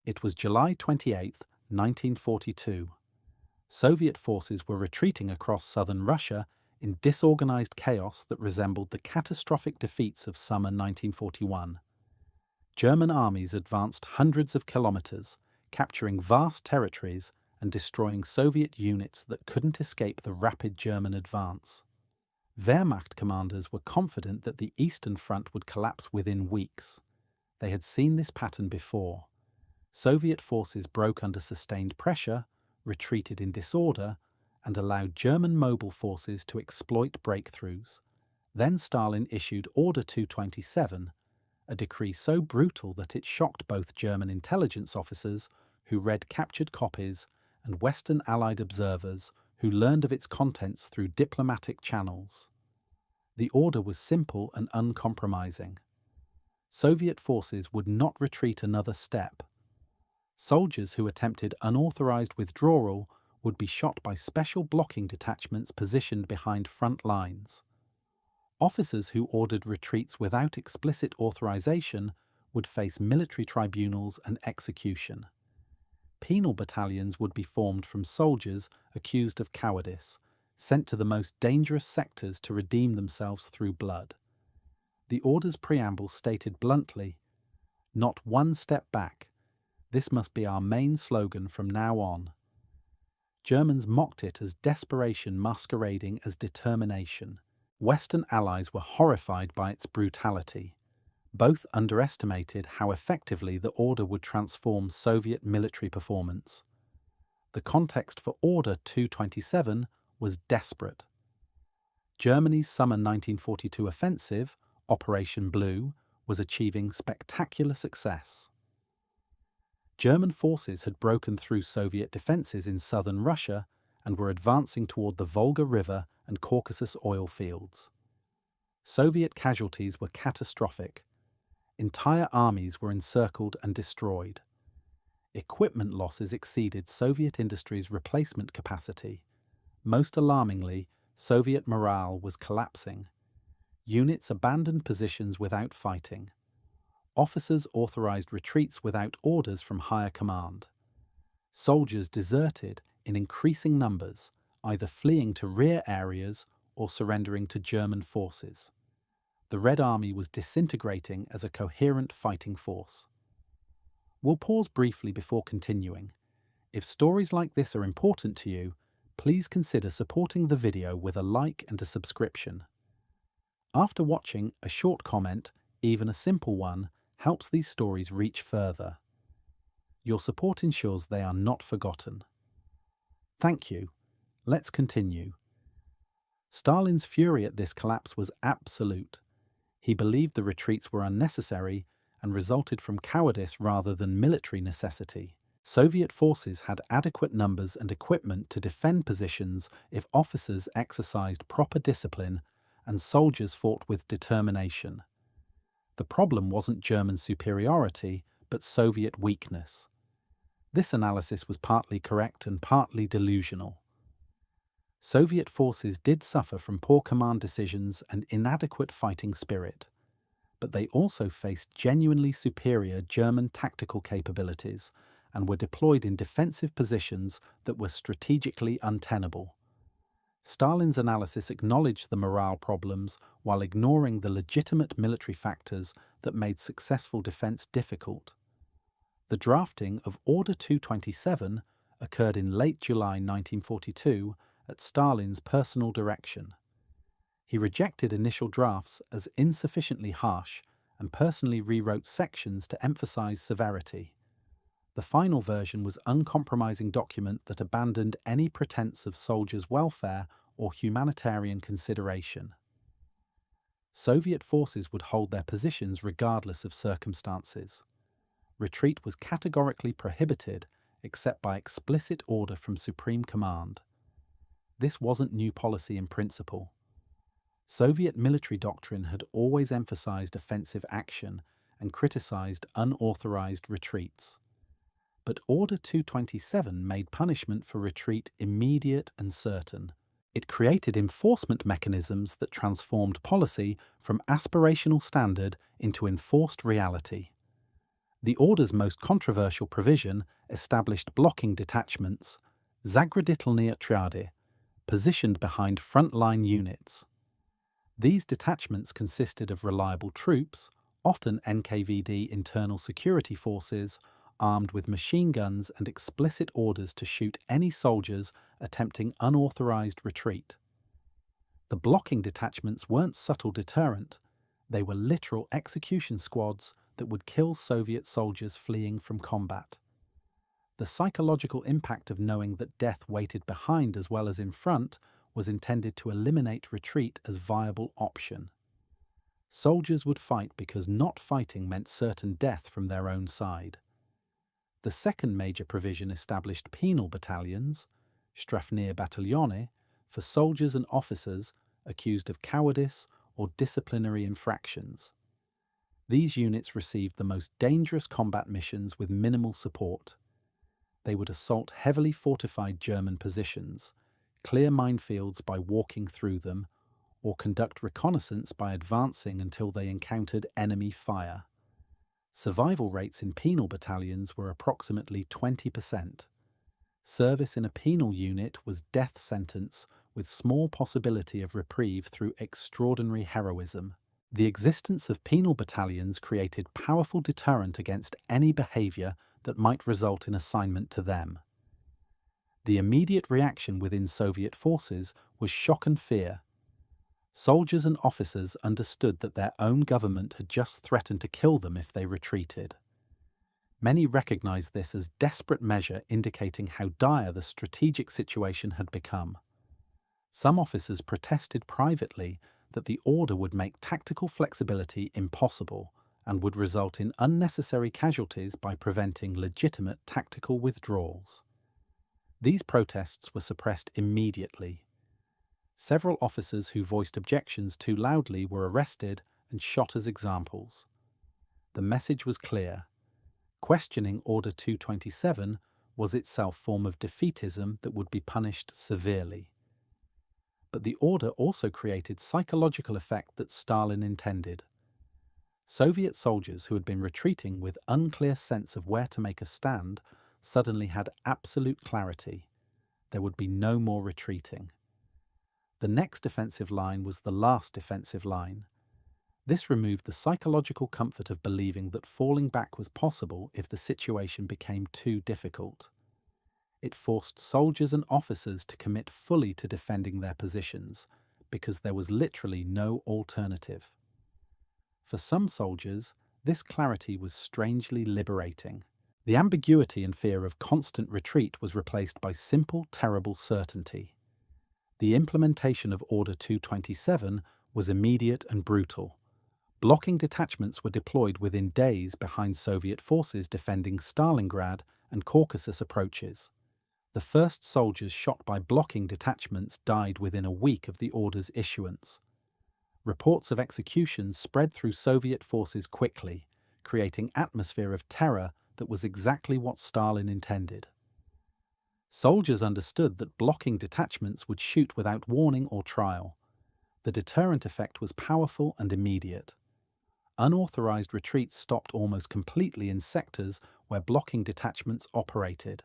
It was July 28, 1942. Soviet forces were retreating across southern Russia in disorganized chaos that resembled the catastrophic defeats of summer 1941. German armies advanced hundreds of kilometers, capturing vast territories and destroying Soviet units that couldn't escape the rapid German advance. Wehrmacht commanders were confident that the Eastern Front would collapse within weeks. They had seen this pattern before. Soviet forces broke under sustained pressure, retreated in disorder, and allowed German mobile forces to exploit breakthroughs. Then Stalin issued Order 227, a decree so brutal that it shocked both German intelligence officers, who read captured copies, and Western Allied observers, who learned of its contents through diplomatic channels. The order was simple and uncompromising. Soviet forces would not retreat another step. Soldiers who attempted unauthorized withdrawal would be shot by special blocking detachments positioned behind front lines. Officers who ordered retreats without explicit authorization would face military tribunals and execution. Penal battalions would be formed from soldiers accused of cowardice, sent to the most dangerous sectors to redeem themselves through blood. The order's preamble stated bluntly, "Not one step back. This must be our main slogan from now on." Germans mocked it as desperation masquerading as determination. Western allies were horrified by its brutality. Both underestimated how effectively the order would transform Soviet military performance. The context for Order 227 was desperate. Germany's summer 1942 offensive, Operation Blue, was achieving spectacular success. German forces had broken through Soviet defenses in southern Russia and were advancing toward the Volga River and Caucasus oil fields. Soviet casualties were catastrophic. Entire armies were encircled and destroyed. Equipment losses exceeded Soviet industry's replacement capacity. Most alarmingly, Soviet morale was collapsing. Units abandoned positions without fighting. Officers authorized retreats without orders from higher command. Soldiers deserted in increasing numbers, either fleeing to rear areas or surrendering to German forces. The Red Army was disintegrating as a coherent fighting force. We'll pause briefly before continuing. If stories like this are important to you, please consider supporting the video with a like and a subscription. After watching, a short comment, even a simple one, helps these stories reach further. Your support ensures they are not forgotten. Thank you. Let's continue. Stalin's fury at this collapse was absolute. He believed the retreats were unnecessary and resulted from cowardice rather than military necessity. Soviet forces had adequate numbers and equipment to defend positions if officers exercised proper discipline and soldiers fought with determination. The problem wasn't German superiority, but Soviet weakness. This analysis was partly correct and partly delusional. Soviet forces did suffer from poor command decisions and inadequate fighting spirit, but they also faced genuinely superior German tactical capabilities and were deployed in defensive positions that were strategically untenable. Stalin's analysis acknowledged the morale problems while ignoring the legitimate military factors that made successful defense difficult. The drafting of Order 227 occurred in late July 1942 at Stalin's personal direction. He rejected initial drafts as insufficiently harsh and personally rewrote sections to emphasize severity. The final version was an uncompromising document that abandoned any pretense of soldiers' welfare or humanitarian consideration. Soviet forces would hold their positions regardless of circumstances. Retreat was categorically prohibited except by explicit order from Supreme Command. This wasn't new policy in principle. Soviet military doctrine had always emphasized offensive action and criticized unauthorized retreats. But Order 227 made punishment for retreat immediate and certain. It created enforcement mechanisms that transformed policy from aspirational standard into enforced reality. The order's most controversial provision established blocking detachments, заградительные отряды, positioned behind front-line units. These detachments consisted of reliable troops, often NKVD internal security forces, armed with machine guns and explicit orders to shoot any soldiers attempting unauthorized retreat. The blocking detachments weren't subtle deterrent, they were literal execution squads that would kill Soviet soldiers fleeing from combat. The psychological impact of knowing that death waited behind as well as in front was intended to eliminate retreat as viable option. Soldiers would fight because not fighting meant certain death from their own side. The second major provision established penal battalions, Strafnie Battaglione, for soldiers and officers accused of cowardice or disciplinary infractions. These units received the most dangerous combat missions with minimal support. They would assault heavily fortified German positions, clear minefields by walking through them, or conduct reconnaissance by advancing until they encountered enemy fire. Survival rates in penal battalions were approximately 20%. Service in a penal unit was death sentence with small possibility of reprieve through extraordinary heroism. The existence of penal battalions created powerful deterrent against any behavior that might result in assignment to them. The immediate reaction within Soviet forces was shock and fear. Soldiers and officers understood that their own government had just threatened to kill them if they retreated. Many recognized this as desperate measure indicating how dire the strategic situation had become. Some officers protested privately that the order would make tactical flexibility impossible and would result in unnecessary casualties by preventing legitimate tactical withdrawals. These protests were suppressed immediately. Several officers who voiced objections too loudly were arrested and shot as examples. The message was clear. Questioning Order 227 was itself a form of defeatism that would be punished severely. But the order also created psychological effect that Stalin intended. Soviet soldiers who had been retreating with unclear sense of where to make a stand suddenly had absolute clarity. There would be no more retreating. The next defensive line was the last defensive line. This removed the psychological comfort of believing that falling back was possible if the situation became too difficult. It forced soldiers and officers to commit fully to defending their positions, because there was literally no alternative. For some soldiers, this clarity was strangely liberating. The ambiguity and fear of constant retreat was replaced by simple, terrible certainty. The implementation of Order 227 was immediate and brutal. Blocking detachments were deployed within days behind Soviet forces defending Stalingrad and Caucasus approaches. The first soldiers shot by blocking detachments died within a week of the order's issuance. Reports of executions spread through Soviet forces quickly, creating an atmosphere of terror that was exactly what Stalin intended. Soldiers understood that blocking detachments would shoot without warning or trial. The deterrent effect was powerful and immediate. Unauthorized retreats stopped almost completely in sectors where blocking detachments operated.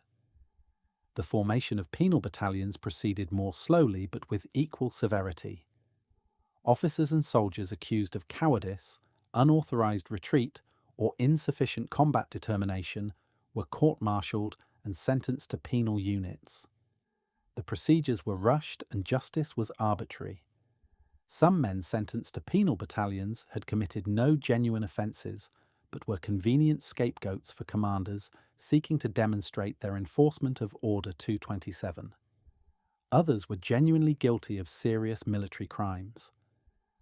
The formation of penal battalions proceeded more slowly but with equal severity. Officers and soldiers accused of cowardice, unauthorized retreat, or insufficient combat determination were court-martialed and sentenced to penal units. The procedures were rushed and justice was arbitrary. Some men sentenced to penal battalions had committed no genuine offences, but were convenient scapegoats for commanders seeking to demonstrate their enforcement of Order 227. Others were genuinely guilty of serious military crimes.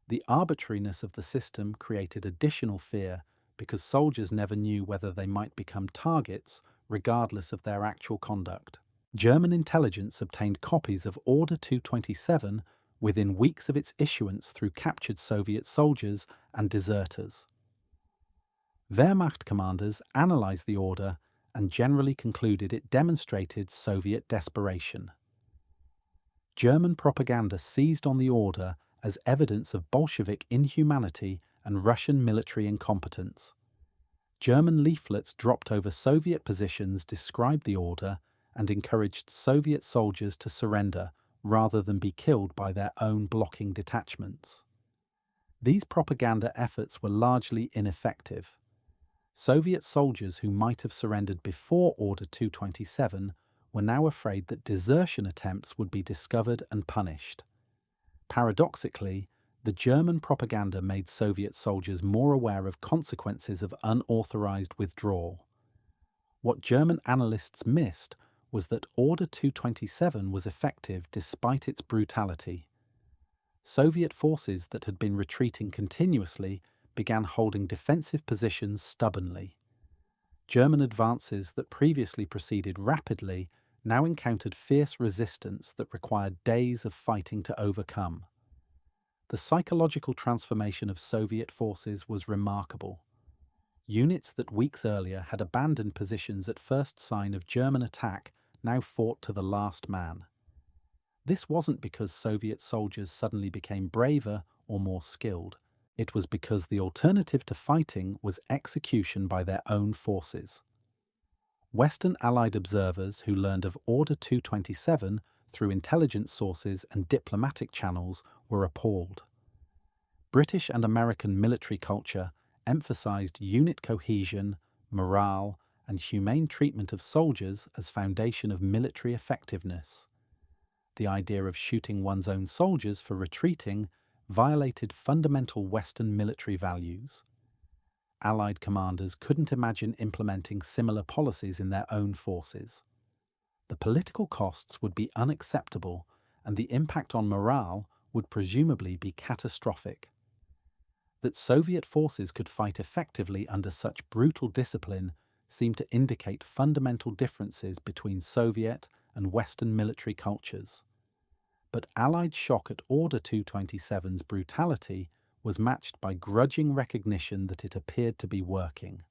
The arbitrariness of the system created additional fear because soldiers never knew whether they might become targets regardless of their actual conduct. German intelligence obtained copies of Order 227 within weeks of its issuance through captured Soviet soldiers and deserters. Wehrmacht commanders analyzed the order and generally concluded it demonstrated Soviet desperation. German propaganda seized on the order as evidence of Bolshevik inhumanity and Russian military incompetence. German leaflets dropped over Soviet positions described the order and encouraged Soviet soldiers to surrender rather than be killed by their own blocking detachments. These propaganda efforts were largely ineffective. Soviet soldiers who might have surrendered before Order 227 were now afraid that desertion attempts would be discovered and punished. Paradoxically, the German propaganda made Soviet soldiers more aware of consequences of unauthorized withdrawal. What German analysts missed was that Order 227 was effective despite its brutality. Soviet forces that had been retreating continuously began holding defensive positions stubbornly. German advances that previously proceeded rapidly now encountered fierce resistance that required days of fighting to overcome. The psychological transformation of Soviet forces was remarkable. Units that weeks earlier had abandoned positions at first sign of German attack now fought to the last man. This wasn't because Soviet soldiers suddenly became braver or more skilled. It was because the alternative to fighting was execution by their own forces. Western Allied observers who learned of Order 227 through intelligence sources and diplomatic channels were appalled. British and American military culture emphasized unit cohesion, morale, and humane treatment of soldiers as foundation of military effectiveness. The idea of shooting one's own soldiers for retreating violated fundamental Western military values. Allied commanders couldn't imagine implementing similar policies in their own forces. The political costs would be unacceptable, and the impact on morale would presumably be catastrophic. That Soviet forces could fight effectively under such brutal discipline seemed to indicate fundamental differences between Soviet and Western military cultures. But Allied shock at Order 227's brutality was matched by grudging recognition that it appeared to be working.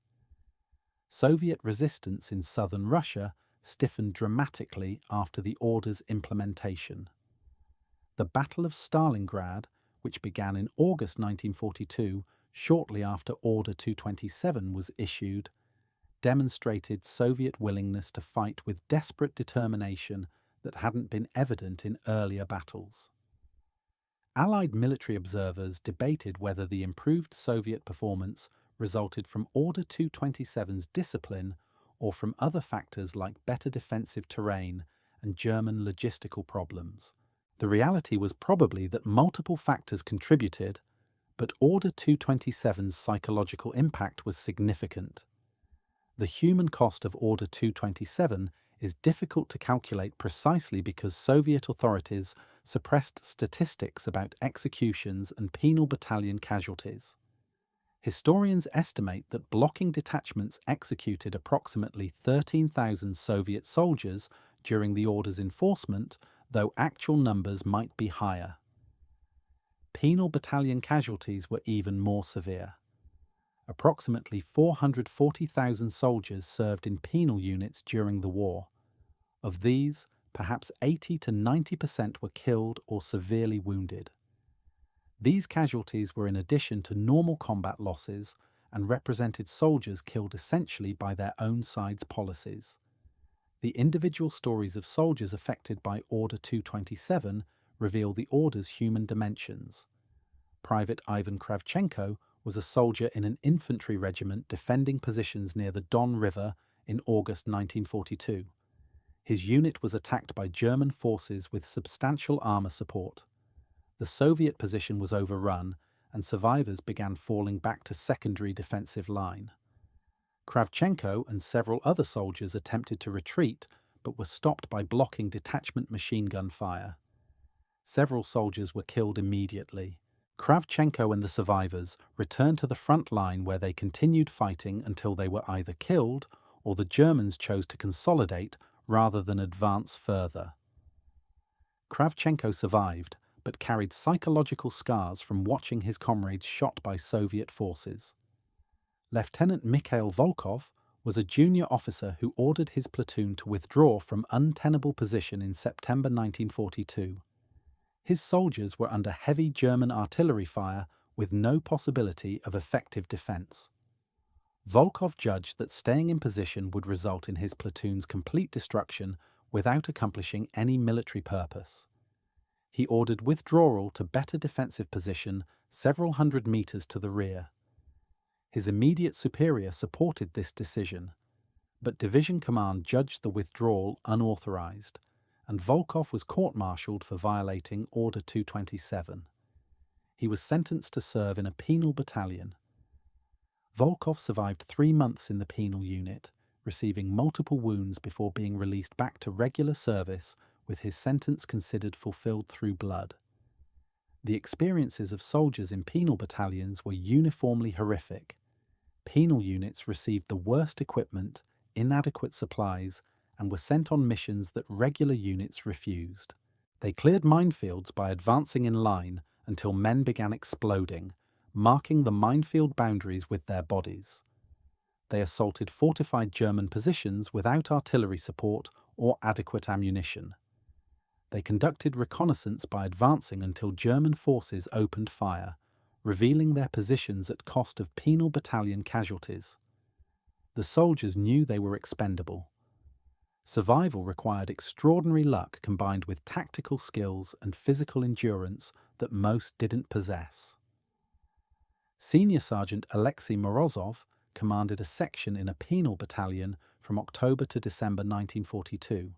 Soviet resistance in southern Russia stiffened dramatically after the order's implementation. The Battle of Stalingrad, which began in August 1942, shortly after Order 227 was issued, demonstrated Soviet willingness to fight with desperate determination that hadn't been evident in earlier battles. Allied military observers debated whether the improved Soviet performance resulted from Order 227's discipline or from other factors like better defensive terrain and German logistical problems. The reality was probably that multiple factors contributed, but Order 227's psychological impact was significant. The human cost of Order 227 is difficult to calculate precisely because Soviet authorities suppressed statistics about executions and penal battalion casualties. Historians estimate that blocking detachments executed approximately 13,000 Soviet soldiers during the order's enforcement, though actual numbers might be higher. Penal battalion casualties were even more severe. Approximately 440,000 soldiers served in penal units during the war. Of these, perhaps 80 to 90% were killed or severely wounded. These casualties were in addition to normal combat losses and represented soldiers killed essentially by their own side's policies. The individual stories of soldiers affected by Order 227 reveal the order's human dimensions. Private Ivan Kravchenko was a soldier in an infantry regiment defending positions near the Don River in August 1942. His unit was attacked by German forces with substantial armor support. The Soviet position was overrun, and survivors began falling back to secondary defensive line. Kravchenko and several other soldiers attempted to retreat, but were stopped by blocking detachment machine gun fire. Several soldiers were killed immediately. Kravchenko and the survivors returned to the front line where they continued fighting until they were either killed or the Germans chose to consolidate rather than advance further. Kravchenko survived, but carried psychological scars from watching his comrades shot by Soviet forces. Lieutenant Mikhail Volkov was a junior officer who ordered his platoon to withdraw from untenable position in September 1942. His soldiers were under heavy German artillery fire with no possibility of effective defense. Volkov judged that staying in position would result in his platoon's complete destruction without accomplishing any military purpose. He ordered withdrawal to better defensive position several hundred meters to the rear. His immediate superior supported this decision, but division command judged the withdrawal unauthorized, and Volkov was court-martialed for violating Order 227. He was sentenced to serve in a penal battalion. Volkov survived 3 months in the penal unit, receiving multiple wounds before being released back to regular service with his sentence considered fulfilled through blood. The experiences of soldiers in penal battalions were uniformly horrific. Penal units received the worst equipment, inadequate supplies, and were sent on missions that regular units refused. They cleared minefields by advancing in line until men began exploding, marking the minefield boundaries with their bodies. They assaulted fortified German positions without artillery support or adequate ammunition. They conducted reconnaissance by advancing until German forces opened fire, revealing their positions at cost of penal battalion casualties. The soldiers knew they were expendable. Survival required extraordinary luck combined with tactical skills and physical endurance that most didn't possess. Senior Sergeant Alexei Morozov commanded a section in a penal battalion from October to December 1942.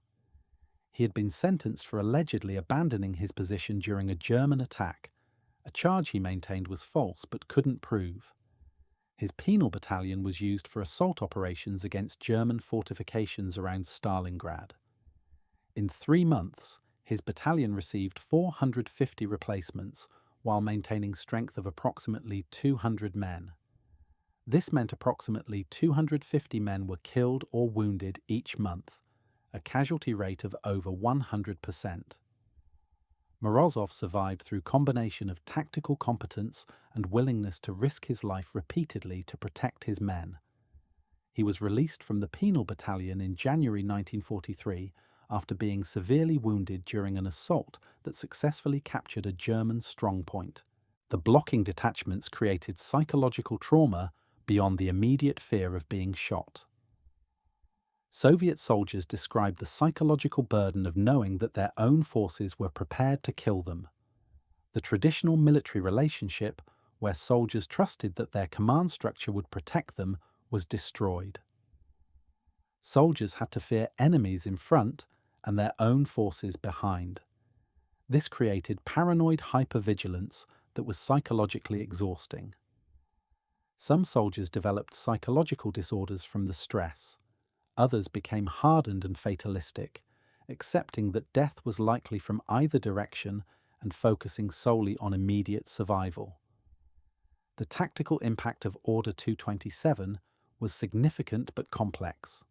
He had been sentenced for allegedly abandoning his position during a German attack, a charge he maintained was false but couldn't prove. His penal battalion was used for assault operations against German fortifications around Stalingrad. In 3 months, his battalion received 450 replacements while maintaining strength of approximately 200 men. This meant approximately 250 men were killed or wounded each month, a casualty rate of over 100%. Morozov survived through combination of tactical competence and willingness to risk his life repeatedly to protect his men. He was released from the penal battalion in January 1943 after being severely wounded during an assault that successfully captured a German strongpoint. The blocking detachments created psychological trauma beyond the immediate fear of being shot. Soviet soldiers described the psychological burden of knowing that their own forces were prepared to kill them. The traditional military relationship, where soldiers trusted that their command structure would protect them, was destroyed. Soldiers had to fear enemies in front and their own forces behind. This created paranoid hypervigilance that was psychologically exhausting. Some soldiers developed psychological disorders from the stress. Others became hardened and fatalistic, accepting that death was likely from either direction and focusing solely on immediate survival. The tactical impact of Order 227 was significant but complex.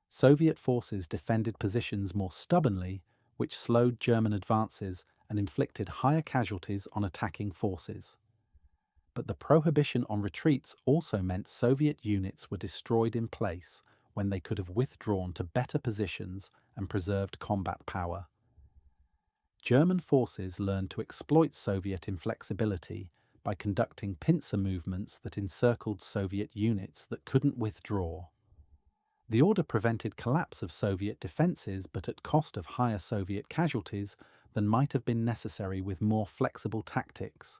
Soviet forces defended positions more stubbornly, which slowed German advances and inflicted higher casualties on attacking forces. But the prohibition on retreats also meant Soviet units were destroyed in place when they could have withdrawn to better positions and preserved combat power. German forces learned to exploit Soviet inflexibility by conducting pincer movements that encircled Soviet units that couldn't withdraw. The order prevented collapse of Soviet defences but at cost of higher Soviet casualties than might have been necessary with more flexible tactics.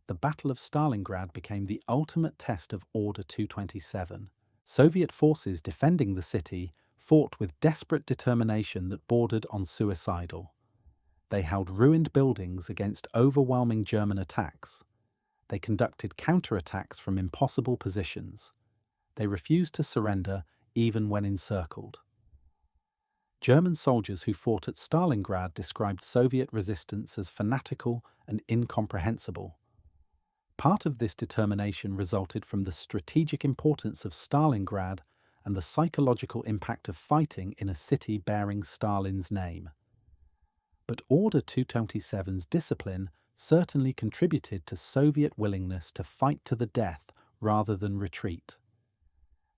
The Battle of Stalingrad became the ultimate test of Order 227. Soviet forces defending the city fought with desperate determination that bordered on suicidal. They held ruined buildings against overwhelming German attacks. They conducted counterattacks from impossible positions. They refused to surrender even when encircled. German soldiers who fought at Stalingrad described Soviet resistance as fanatical and incomprehensible. Part of this determination resulted from the strategic importance of Stalingrad and the psychological impact of fighting in a city bearing Stalin's name. But Order 227's discipline certainly contributed to Soviet willingness to fight to the death rather than retreat.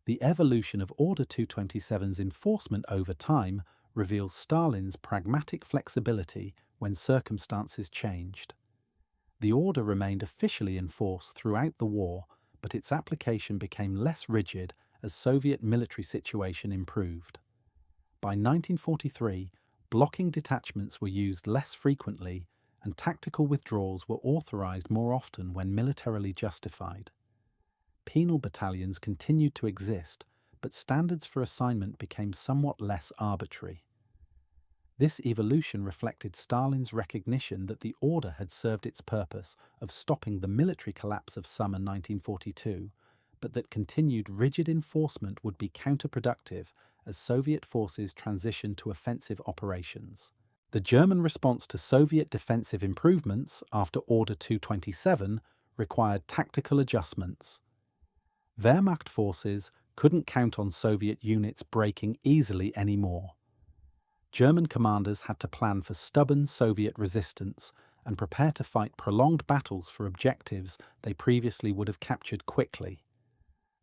The evolution of Order 227's enforcement over time reveals Stalin's pragmatic flexibility when circumstances changed. The order remained officially enforced throughout the war, but its application became less rigid as Soviet military situation improved. By 1943, blocking detachments were used less frequently and tactical withdrawals were authorized more often when militarily justified. Penal battalions continued to exist, but standards for assignment became somewhat less arbitrary. This evolution reflected Stalin's recognition that the order had served its purpose of stopping the military collapse of summer 1942, but that continued rigid enforcement would be counterproductive as Soviet forces transitioned to offensive operations. The German response to Soviet defensive improvements after Order 227 required tactical adjustments. Wehrmacht forces couldn't count on Soviet units breaking easily anymore. German commanders had to plan for stubborn Soviet resistance and prepare to fight prolonged battles for objectives they previously would have captured quickly.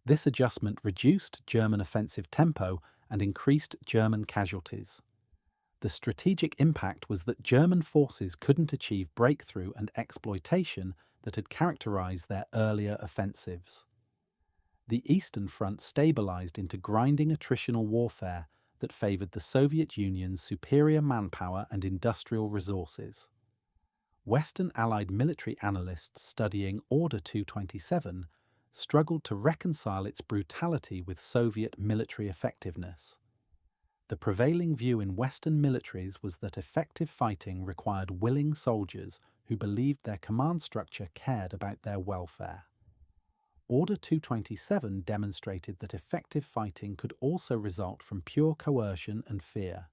This adjustment reduced German offensive tempo and increased German casualties. The strategic impact was that German forces couldn't achieve breakthrough and exploitation that had characterized their earlier offensives. The Eastern Front stabilized into grinding attritional warfare that favored the Soviet Union's superior manpower and industrial resources. Western Allied military analysts studying Order 227 struggled to reconcile its brutality with Soviet military effectiveness. The prevailing view in Western militaries was that effective fighting required willing soldiers who believed their command structure cared about their welfare. Order 227 demonstrated that effective fighting could also result from pure coercion and fear.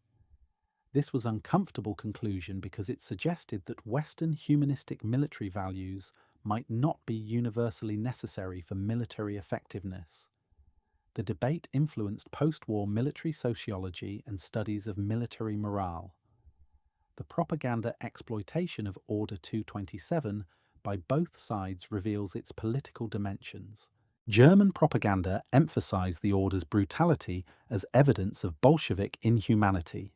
This was an uncomfortable conclusion because it suggested that Western humanistic military values might not be universally necessary for military effectiveness. The debate influenced post-war military sociology and studies of military morale. The propaganda exploitation of Order 227 by both sides reveals its political dimensions. German propaganda emphasized the order's brutality as evidence of Bolshevik inhumanity.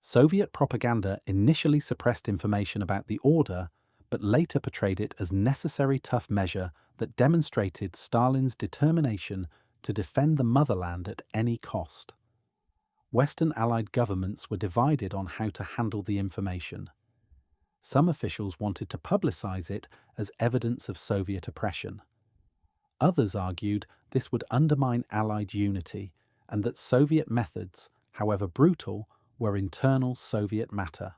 Soviet propaganda initially suppressed information about the order, but later portrayed it as necessary tough measure that demonstrated Stalin's determination to defend the motherland at any cost. Western Allied governments were divided on how to handle the information. Some officials wanted to publicize it as evidence of Soviet oppression. Others argued this would undermine Allied unity and that Soviet methods, however brutal, were internal Soviet matter.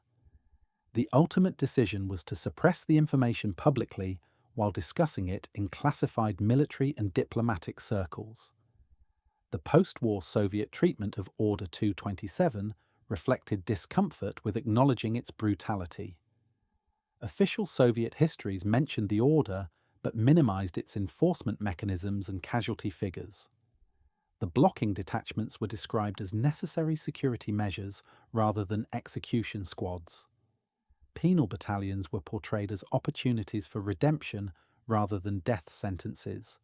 The ultimate decision was to suppress the information publicly while discussing it in classified military and diplomatic circles. The post-war Soviet treatment of Order 227 reflected discomfort with acknowledging its brutality. Official Soviet histories mentioned the order but minimized its enforcement mechanisms and casualty figures. The blocking detachments were described as necessary security measures rather than execution squads. Penal battalions were portrayed as opportunities for redemption rather than death sentences.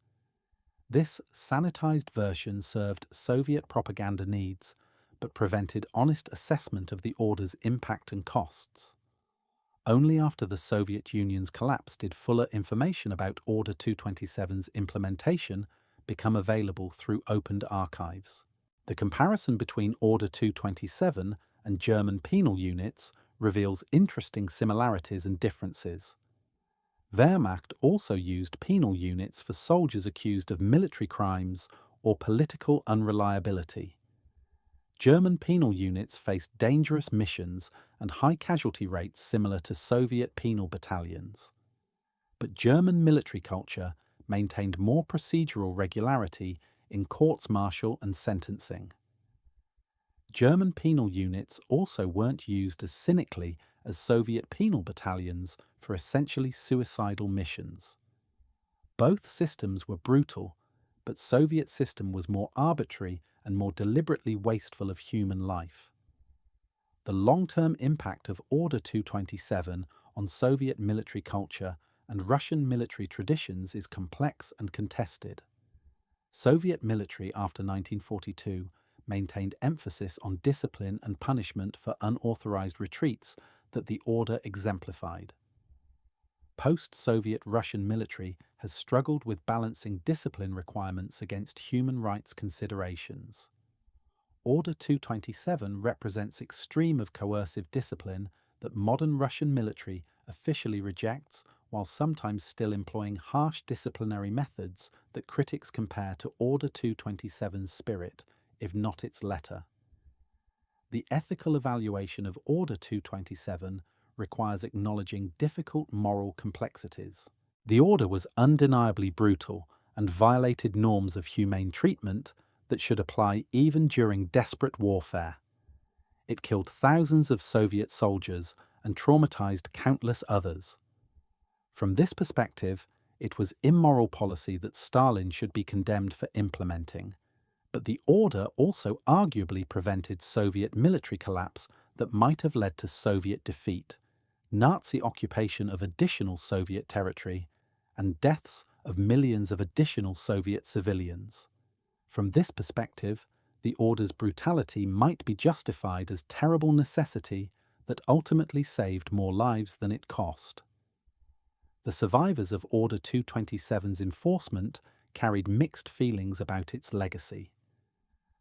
This sanitized version served Soviet propaganda needs, but prevented honest assessment of the order's impact and costs. Only after the Soviet Union's collapse did fuller information about Order 227's implementation become available through opened archives. The comparison between Order 227 and German penal units reveals interesting similarities and differences. Wehrmacht also used penal units for soldiers accused of military crimes or political unreliability. German penal units faced dangerous missions and high casualty rates similar to Soviet penal battalions. But German military culture maintained more procedural regularity in courts-martial and sentencing. German penal units also weren't used as cynically as Soviet penal battalions for essentially suicidal missions. Both systems were brutal, but Soviet system was more arbitrary and more deliberately wasteful of human life. The long-term impact of Order 227 on Soviet military culture and Russian military traditions is complex and contested. Soviet military after 1942 maintained emphasis on discipline and punishment for unauthorized retreats that the order exemplified. post-Soviet Russian military has struggled with balancing discipline requirements against human rights considerations. Order 227 represents extreme of coercive discipline that modern Russian military officially rejects, while sometimes still employing harsh disciplinary methods that critics compare to Order 227's spirit, if not its letter. The ethical evaluation of Order 227 requires acknowledging difficult moral complexities. The order was undeniably brutal and violated norms of humane treatment that should apply even during desperate warfare. It killed thousands of Soviet soldiers and traumatized countless others. From this perspective, it was immoral policy that Stalin should be condemned for implementing, but the order also arguably prevented Soviet military collapse that might have led to Soviet defeat, Nazi occupation of additional Soviet territory, and deaths of millions of additional Soviet civilians. From this perspective, the order's brutality might be justified as terrible necessity that ultimately saved more lives than it cost. The survivors of Order 227's enforcement carried mixed feelings about its legacy.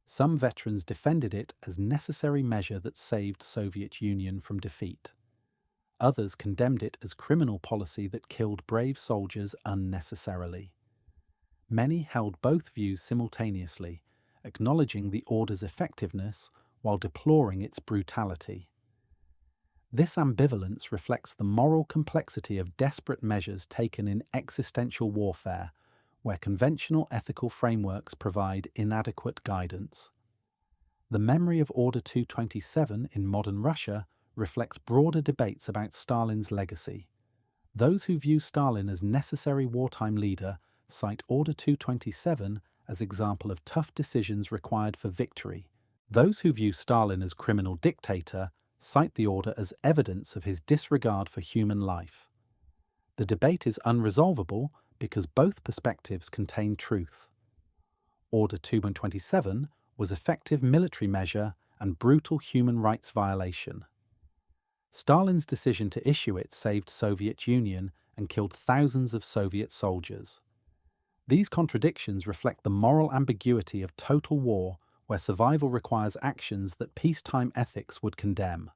Some veterans defended it as necessary measure that saved Soviet Union from defeat. Others condemned it as criminal policy that killed brave soldiers unnecessarily. Many held both views simultaneously, acknowledging the order's effectiveness while deploring its brutality. This ambivalence reflects the moral complexity of desperate measures taken in existential warfare, where conventional ethical frameworks provide inadequate guidance. The memory of Order 227 in modern Russia reflects broader debates about Stalin's legacy. Those who view Stalin as necessary wartime leader cite Order 227 as example of tough decisions required for victory. Those who view Stalin as criminal dictator cite the order as evidence of his disregard for human life. The debate is unresolvable because both perspectives contain truth. Order 227 was effective military measure and brutal human rights violation. Stalin's decision to issue it saved Soviet Union and killed thousands of Soviet soldiers. These contradictions reflect the moral ambiguity of total war, where survival requires actions that peacetime ethics would condemn.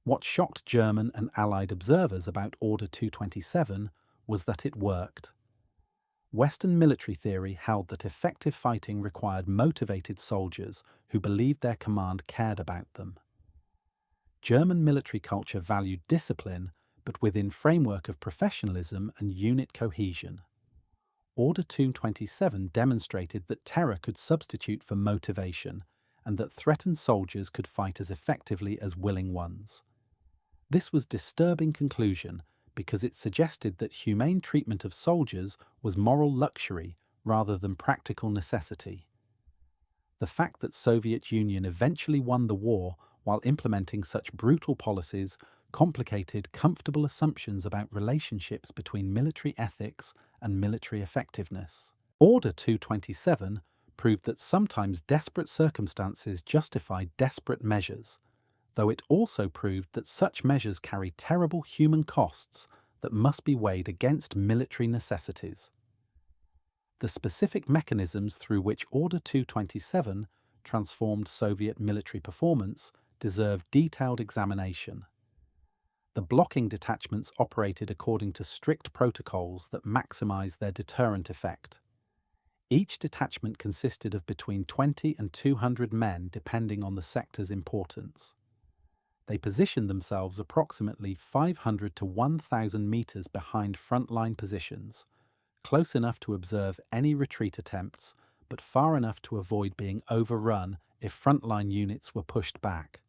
What shocked German and Allied observers about Order 227 was that it worked. Western military theory held that effective fighting required motivated soldiers who believed their command cared about them. German military culture valued discipline, but within framework of professionalism and unit cohesion. Order 227 demonstrated that terror could substitute for motivation and that threatened soldiers could fight as effectively as willing ones. This was a disturbing conclusion because it suggested that humane treatment of soldiers was moral luxury rather than practical necessity. The fact that Soviet Union eventually won the war while implementing such brutal policies complicated comfortable assumptions about relationships between military ethics and military effectiveness. Order 227 proved that sometimes desperate circumstances justify desperate measures, though it also proved that such measures carry terrible human costs that must be weighed against military necessities. The specific mechanisms through which Order 227 transformed Soviet military performance deserve detailed examination. The blocking detachments operated according to strict protocols that maximized their deterrent effect. Each detachment consisted of between 20 and 200 men depending on the sector's importance. They positioned themselves approximately 500 to 1,000 meters behind frontline positions, close enough to observe any retreat attempts, but far enough to avoid being overrun if frontline units were pushed back.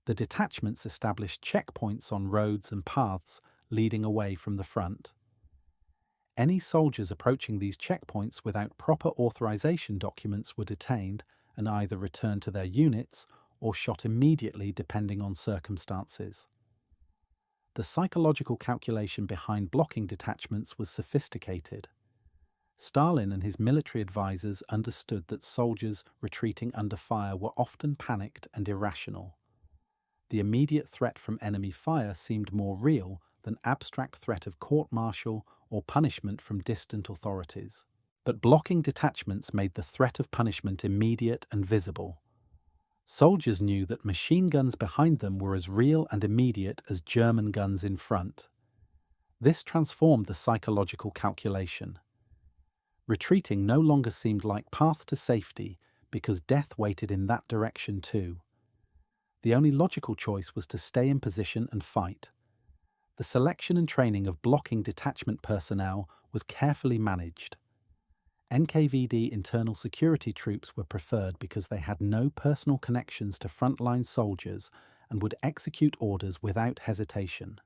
The detachments established checkpoints on roads and paths leading away from the front. Any soldiers approaching these checkpoints without proper authorization documents were detained and either returned to their units or shot immediately depending on circumstances. The psychological calculation behind blocking detachments was sophisticated. Stalin and his military advisors understood that soldiers retreating under fire were often panicked and irrational. The immediate threat from enemy fire seemed more real than abstract threat of court-martial or punishment from distant authorities. But blocking detachments made the threat of punishment immediate and visible. Soldiers knew that machine guns behind them were as real and immediate as German guns in front. This transformed the psychological calculation. Retreating no longer seemed like path to safety because death waited in that direction too. The only logical choice was to stay in position and fight. The selection and training of blocking detachment personnel was carefully managed. NKVD internal security troops were preferred because they had no personal connections to frontline soldiers and would execute orders without hesitation.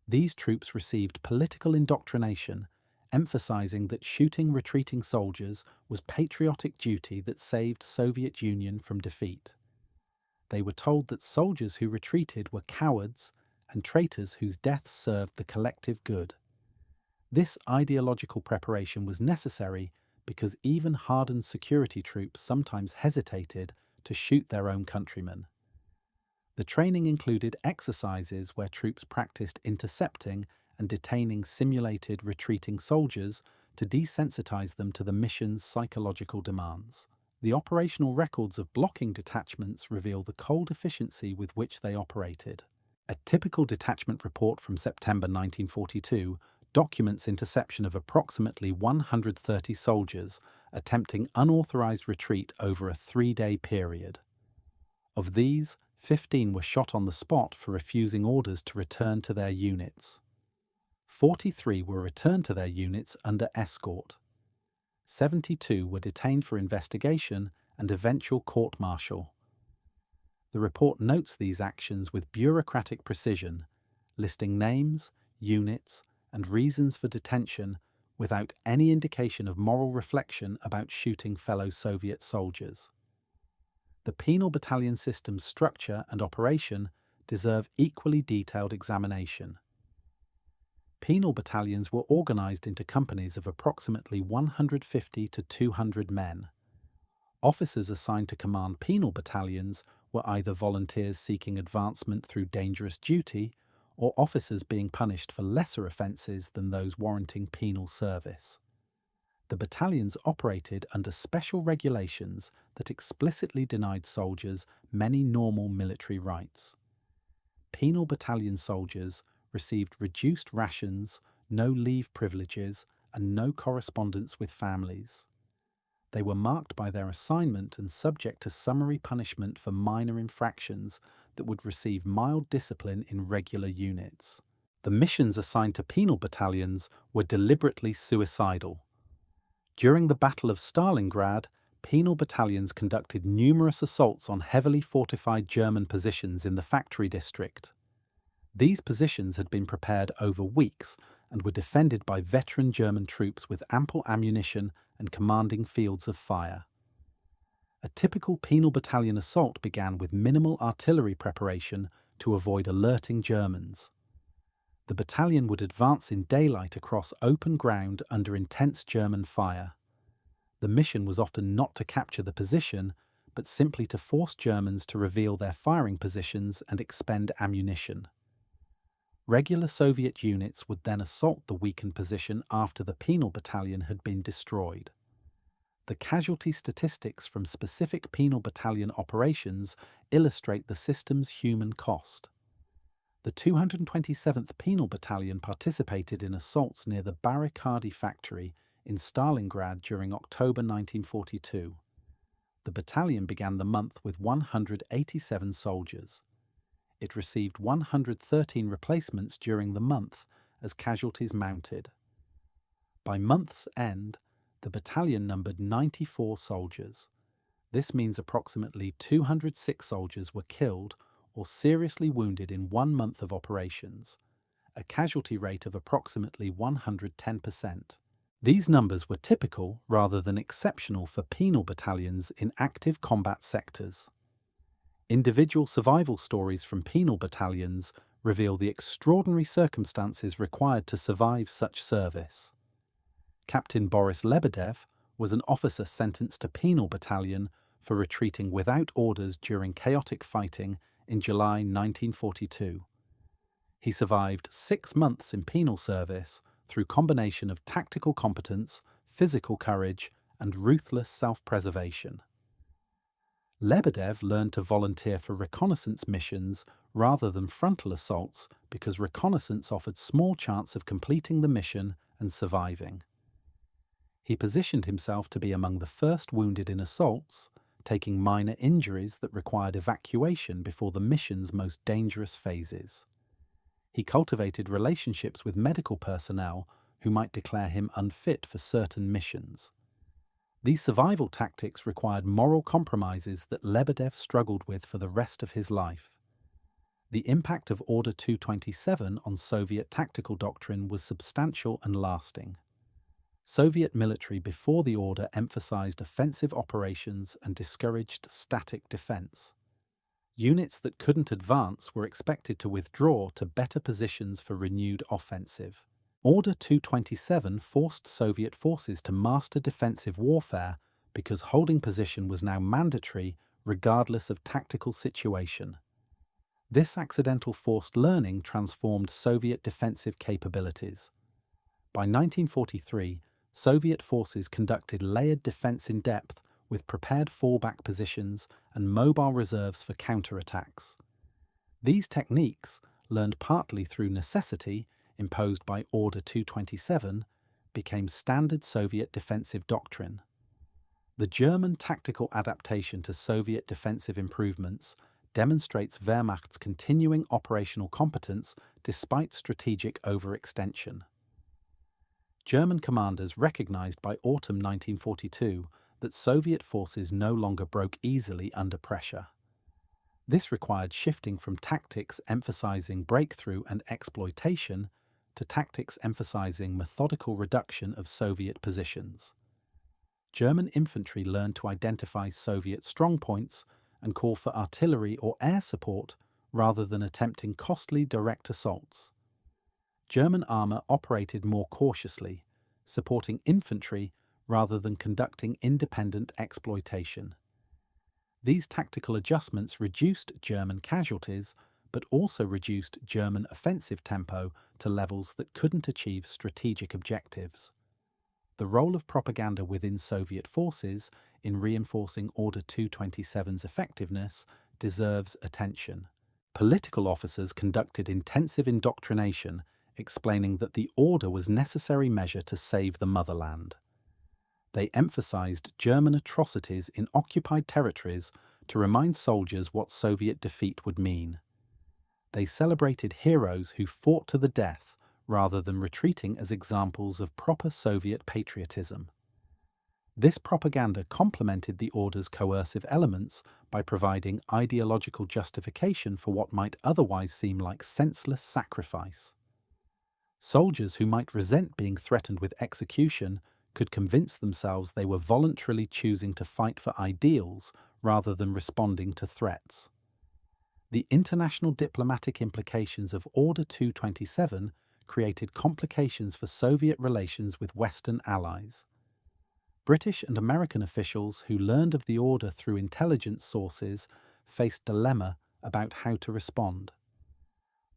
These troops received political indoctrination, emphasizing that shooting retreating soldiers was patriotic duty that saved Soviet Union from defeat. They were told that soldiers who retreated were cowards and traitors whose deaths served the collective good. This ideological preparation was necessary because even hardened security troops sometimes hesitated to shoot their own countrymen. The training included exercises where troops practiced intercepting and detaining simulated retreating soldiers to desensitize them to the mission's psychological demands. The operational records of blocking detachments reveal the cold efficiency with which they operated. A typical detachment report from September 1942 documents interception of approximately 130 soldiers attempting unauthorized retreat over a 3-day period. Of these, 15 were shot on the spot for refusing orders to return to their units. 43 were returned to their units under escort. 72 were detained for investigation and eventual court-martial. The report notes these actions with bureaucratic precision, listing names, units, and reasons for detention without any indication of moral reflection about shooting fellow Soviet soldiers. The penal battalion system's structure and operation deserve equally detailed examination. Penal battalions were organized into companies of approximately 150 to 200 men. Officers assigned to command penal battalions were either volunteers seeking advancement through dangerous duty or officers being punished for lesser offences than those warranting penal service. The battalions operated under special regulations that explicitly denied soldiers many normal military rights. Penal battalion soldiers received reduced rations, no leave privileges, and no correspondence with families. They were marked by their assignment and subject to summary punishment for minor infractions that would receive mild discipline in regular units. The missions assigned to penal battalions were deliberately suicidal. During the Battle of Stalingrad, penal battalions conducted numerous assaults on heavily fortified German positions in the factory district. These positions had been prepared over weeks and were defended by veteran German troops with ample ammunition and commanding fields of fire. A typical penal battalion assault began with minimal artillery preparation to avoid alerting Germans. The battalion would advance in daylight across open ground under intense German fire. The mission was often not to capture the position, but simply to force Germans to reveal their firing positions and expend ammunition. Regular Soviet units would then assault the weakened position after the penal battalion had been destroyed. The casualty statistics from specific penal battalion operations illustrate the system's human cost. The 227th Penal Battalion participated in assaults near the Barricadi factory in Stalingrad during October 1942. The battalion began the month with 187 soldiers. It received 113 replacements during the month as casualties mounted. By month's end, the battalion numbered 94 soldiers. This means approximately 206 soldiers were killed or seriously wounded in 1 month of operations, a casualty rate of approximately 110%. These numbers were typical rather than exceptional for penal battalions in active combat sectors. Individual survival stories from penal battalions reveal the extraordinary circumstances required to survive such service. Captain Boris Lebedev was an officer sentenced to penal battalion for retreating without orders during chaotic fighting in July 1942. He survived 6 months in penal service through combination of tactical competence, physical courage, and ruthless self-preservation. Lebedev learned to volunteer for reconnaissance missions rather than frontal assaults because reconnaissance offered small chance of completing the mission and surviving. He positioned himself to be among the first wounded in assaults, taking minor injuries that required evacuation before the mission's most dangerous phases. He cultivated relationships with medical personnel who might declare him unfit for certain missions. These survival tactics required moral compromises that Lebedev struggled with for the rest of his life. The impact of Order 227 on Soviet tactical doctrine was substantial and lasting. Soviet military before the order emphasized offensive operations and discouraged static defense. Units that couldn't advance were expected to withdraw to better positions for renewed offensive. Order 227 forced Soviet forces to master defensive warfare because holding position was now mandatory regardless of tactical situation. This accidental forced learning transformed Soviet defensive capabilities. By 1943, Soviet forces conducted layered defense in depth with prepared fallback positions and mobile reserves for counterattacks. These techniques, learned partly through necessity, imposed by Order 227, became standard Soviet defensive doctrine. The German tactical adaptation to Soviet defensive improvements demonstrates Wehrmacht's continuing operational competence despite strategic overextension. German commanders recognized by autumn 1942 that Soviet forces no longer broke easily under pressure. This required shifting from tactics emphasizing breakthrough and exploitation to tactics emphasizing methodical reduction of Soviet positions. German infantry learned to identify Soviet strongpoints and call for artillery or air support rather than attempting costly direct assaults. German armour operated more cautiously, supporting infantry rather than conducting independent exploitation. These tactical adjustments reduced German casualties, but also reduced German offensive tempo to levels that couldn't achieve strategic objectives. The role of propaganda within Soviet forces in reinforcing Order 227's effectiveness deserves attention. Political officers conducted intensive indoctrination, explaining that the order was a necessary measure to save the motherland. They emphasized German atrocities in occupied territories to remind soldiers what Soviet defeat would mean. They celebrated heroes who fought to the death rather than retreating as examples of proper Soviet patriotism. This propaganda complemented the order's coercive elements by providing ideological justification for what might otherwise seem like senseless sacrifice. Soldiers who might resent being threatened with execution could convince themselves they were voluntarily choosing to fight for ideals rather than responding to threats. The international diplomatic implications of Order 227 created complications for Soviet relations with Western allies. British and American officials who learned of the order through intelligence sources faced dilemma about how to respond.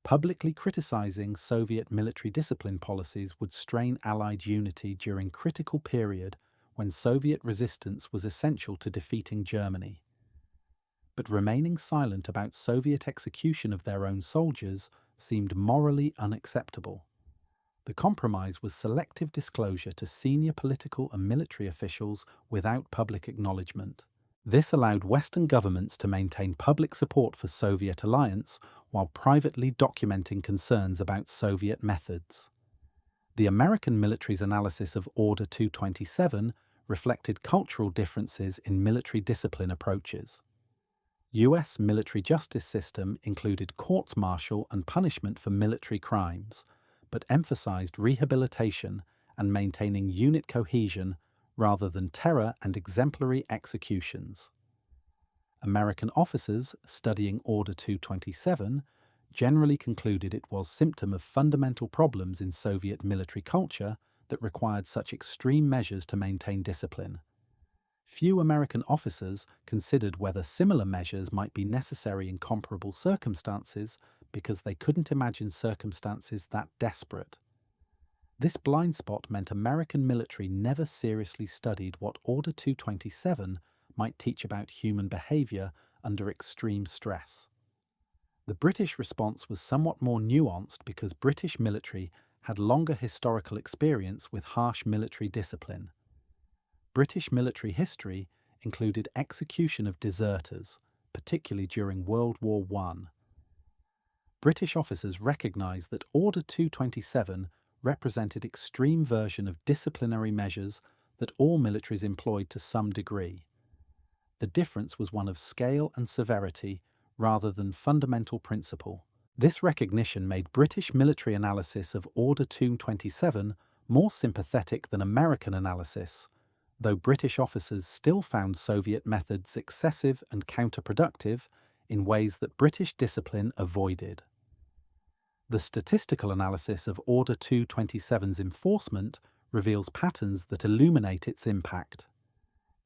Publicly criticizing Soviet military discipline policies would strain Allied unity during a critical period when Soviet resistance was essential to defeating Germany. But remaining silent about Soviet execution of their own soldiers seemed morally unacceptable. The compromise was selective disclosure to senior political and military officials without public acknowledgement. This allowed Western governments to maintain public support for Soviet alliance while privately documenting concerns about Soviet methods. The American military's analysis of Order 227 reflected cultural differences in military discipline approaches. US military justice system included courts-martial and punishment for military crimes, but emphasized rehabilitation and maintaining unit cohesion rather than terror and exemplary executions. American officers studying Order 227 generally concluded it was a symptom of fundamental problems in Soviet military culture that required such extreme measures to maintain discipline. Few American officers considered whether similar measures might be necessary in comparable circumstances because they couldn't imagine circumstances that desperate. This blind spot meant American military never seriously studied what Order 227 might teach about human behaviour under extreme stress. The British response was somewhat more nuanced because British military had longer historical experience with harsh military discipline. British military history included execution of deserters, particularly during World War I. British officers recognised that Order 227 represented extreme version of disciplinary measures that all militaries employed to some degree. The difference was one of scale and severity rather than fundamental principle. This recognition made British military analysis of Order 227 more sympathetic than American analysis, though British officers still found Soviet methods excessive and counterproductive in ways that British discipline avoided. The statistical analysis of Order 227's enforcement reveals patterns that illuminate its impact.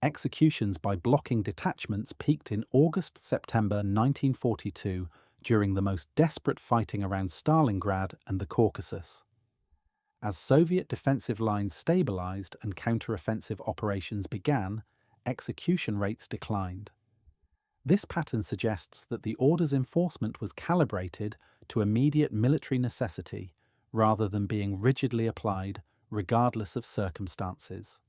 Executions by blocking detachments peaked in August-September 1942 during the most desperate fighting around Stalingrad and the Caucasus. As Soviet defensive lines stabilized and counter-offensive operations began, execution rates declined. This pattern suggests that the order's enforcement was calibrated to immediate military necessity rather than being rigidly applied regardless of circumstances.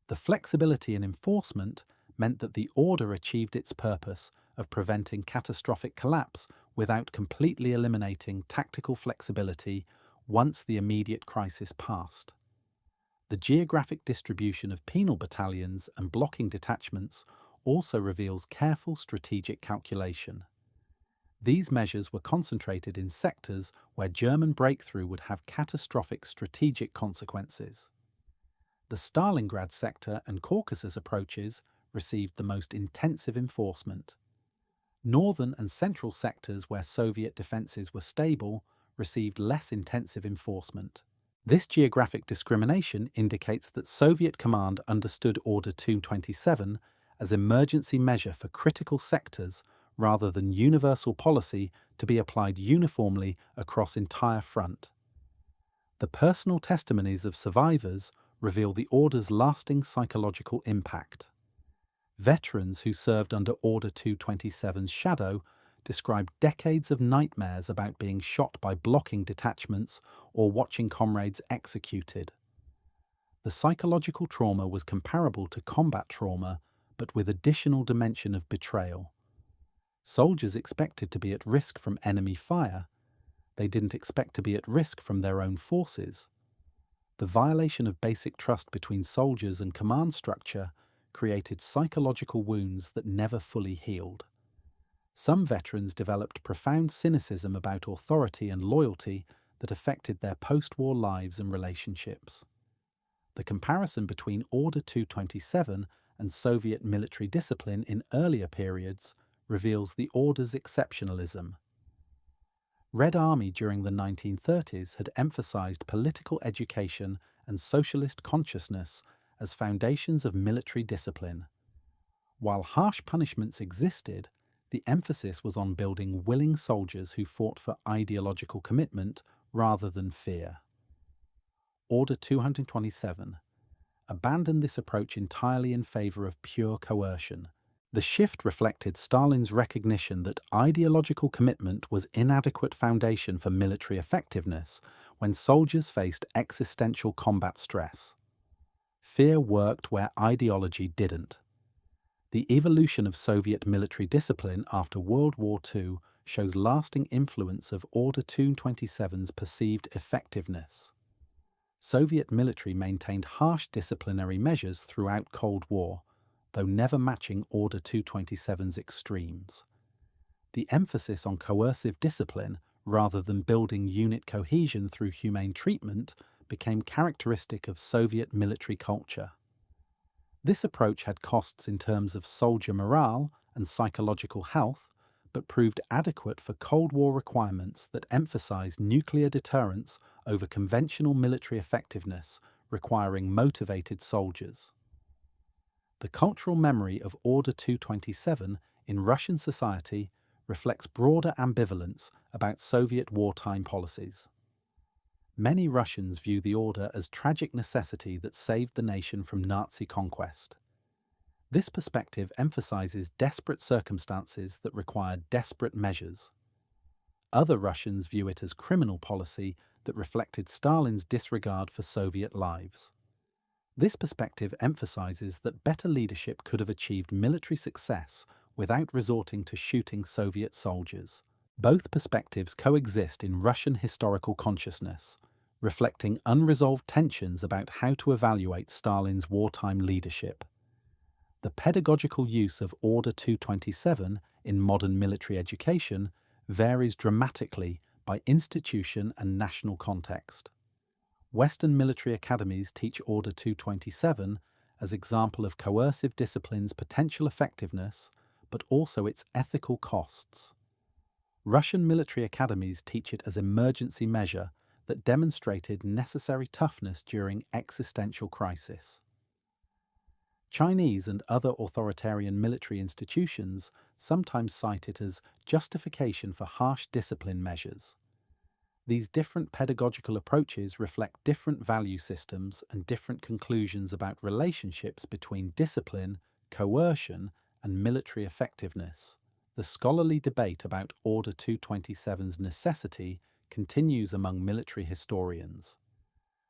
The flexibility in enforcement meant that the order achieved its purpose of preventing catastrophic collapse without completely eliminating tactical flexibility once the immediate crisis passed. The geographic distribution of penal battalions and blocking detachments also reveals careful strategic calculation. These measures were concentrated in sectors where German breakthrough would have catastrophic strategic consequences. The Stalingrad sector and Caucasus approaches received the most intensive enforcement. Northern and central sectors where Soviet defences were stable received less intensive enforcement. This geographic discrimination indicates that Soviet command understood Order 227 as emergency measure for critical sectors rather than universal policy to be applied uniformly across entire front. The personal testimonies of survivors reveal the order's lasting psychological impact. Veterans who served under Order 227's shadow described decades of nightmares about being shot by blocking detachments or watching comrades executed. The psychological trauma was comparable to combat trauma, but with additional dimension of betrayal. Soldiers expected to be at risk from enemy fire. They didn't expect to be at risk from their own forces. The violation of basic trust between soldiers and command structure created psychological wounds that never fully healed. Some veterans developed profound cynicism about authority and loyalty that affected their post-war lives and relationships. The comparison between Order 227 and Soviet military discipline in earlier periods reveals the order's exceptionalism. Red Army during the 1930s had emphasized political education and socialist consciousness as foundations of military discipline. While harsh punishments existed, the emphasis was on building willing soldiers who fought for ideological commitment rather than fear. Order 227 abandoned this approach entirely in favor of pure coercion. The shift reflected Stalin's recognition that ideological commitment was inadequate foundation for military effectiveness when soldiers faced existential combat stress. Fear worked where ideology didn't. The evolution of Soviet military discipline after World War II shows lasting influence of Order 227's perceived effectiveness. Soviet military maintained harsh disciplinary measures throughout Cold War, though never matching Order 227's extremes. The emphasis on coercive discipline, rather than building unit cohesion through humane treatment, became characteristic of Soviet military culture. This approach had costs in terms of soldier morale and psychological health, but proved adequate for Cold War requirements that emphasized nuclear deterrence over conventional military effectiveness, requiring motivated soldiers. The cultural memory of Order 227 in Russian society reflects broader ambivalence about Soviet wartime policies. Many Russians view the order as tragic necessity that saved the nation from Nazi conquest. This perspective emphasizes desperate circumstances that required desperate measures. Other Russians view it as criminal policy that reflected Stalin's disregard for Soviet lives. This perspective emphasizes that better leadership could have achieved military success without resorting to shooting Soviet soldiers. Both perspectives coexist in Russian historical consciousness, reflecting unresolved tensions about how to evaluate Stalin's wartime leadership. The pedagogical use of Order 227 in modern military education varies dramatically by institution and national context. Western military academies teach Order 227 as example of coercive discipline's potential effectiveness, but also its ethical costs. Russian military academies teach it as emergency measure that demonstrated necessary toughness during existential crisis. Chinese and other authoritarian military institutions sometimes cite it as justification for harsh discipline measures. These different pedagogical approaches reflect different value systems and different conclusions about relationships between discipline, coercion, and military effectiveness. The scholarly debate about Order 227's necessity continues among military historians.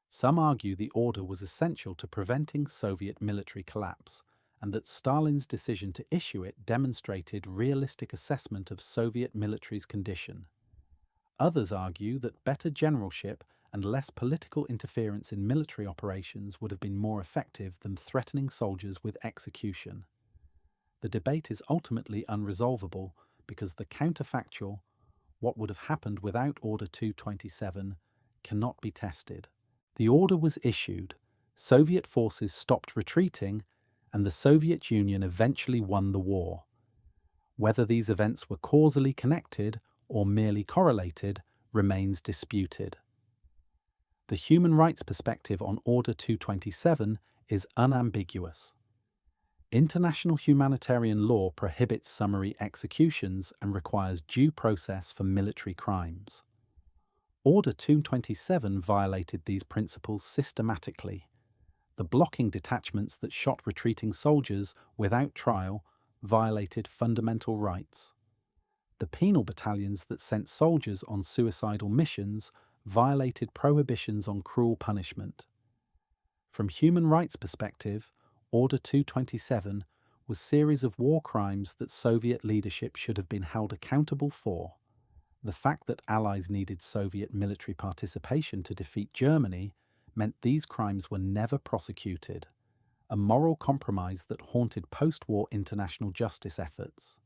Some argue the order was essential to preventing Soviet military collapse, and that Stalin's decision to issue it demonstrated realistic assessment of Soviet military's condition. Others argue that better generalship and less political interference in military operations would have been more effective than threatening soldiers with execution. The debate is ultimately unresolvable because the counterfactual, what would have happened without Order 227, cannot be tested. The order was issued, Soviet forces stopped retreating, and the Soviet Union eventually won the war. Whether these events were causally connected or merely correlated remains disputed. The human rights perspective on Order 227 is unambiguous. International humanitarian law prohibits summary executions and requires due process for military crimes. Order 227 violated these principles systematically. The blocking detachments that shot retreating soldiers without trial violated fundamental rights. The penal battalions that sent soldiers on suicidal missions violated prohibitions on cruel punishment. From human rights perspective, Order 227 was a series of war crimes that Soviet leadership should have been held accountable for. The fact that Allies needed Soviet military participation to defeat Germany meant these crimes were never prosecuted, a moral compromise that haunted post-war international justice efforts.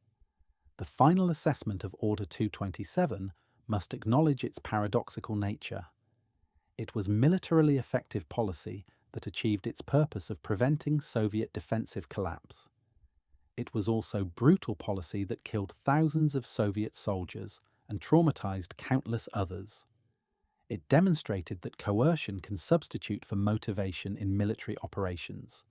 The final assessment of Order 227 must acknowledge its paradoxical nature. It was militarily effective policy that achieved its purpose of preventing Soviet defensive collapse. It was also brutal policy that killed thousands of Soviet soldiers and traumatized countless others. It demonstrated that coercion can substitute for motivation in military operations.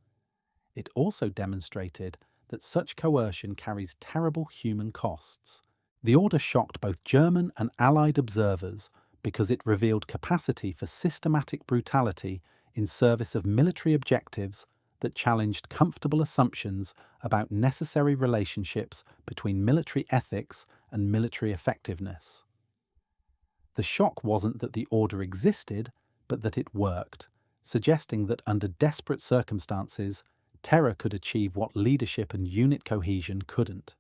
It also demonstrated that such coercion carries terrible human costs. The order shocked both German and Allied observers because it revealed capacity for systematic brutality in service of military objectives that challenged comfortable assumptions about necessary relationships between military ethics and military effectiveness. The shock wasn't that the order existed, but that it worked, suggesting that under desperate circumstances, terror could achieve what leadership and unit cohesion couldn't.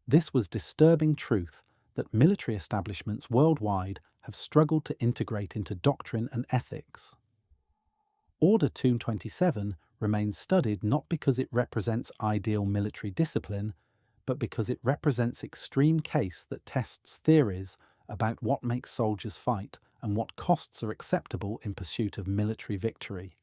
This was disturbing truth that military establishments worldwide have struggled to integrate into doctrine and ethics. Order 227 remains studied not because it represents ideal military discipline, but because it represents extreme case that tests theories about what makes soldiers fight and what costs are acceptable in pursuit of military victory.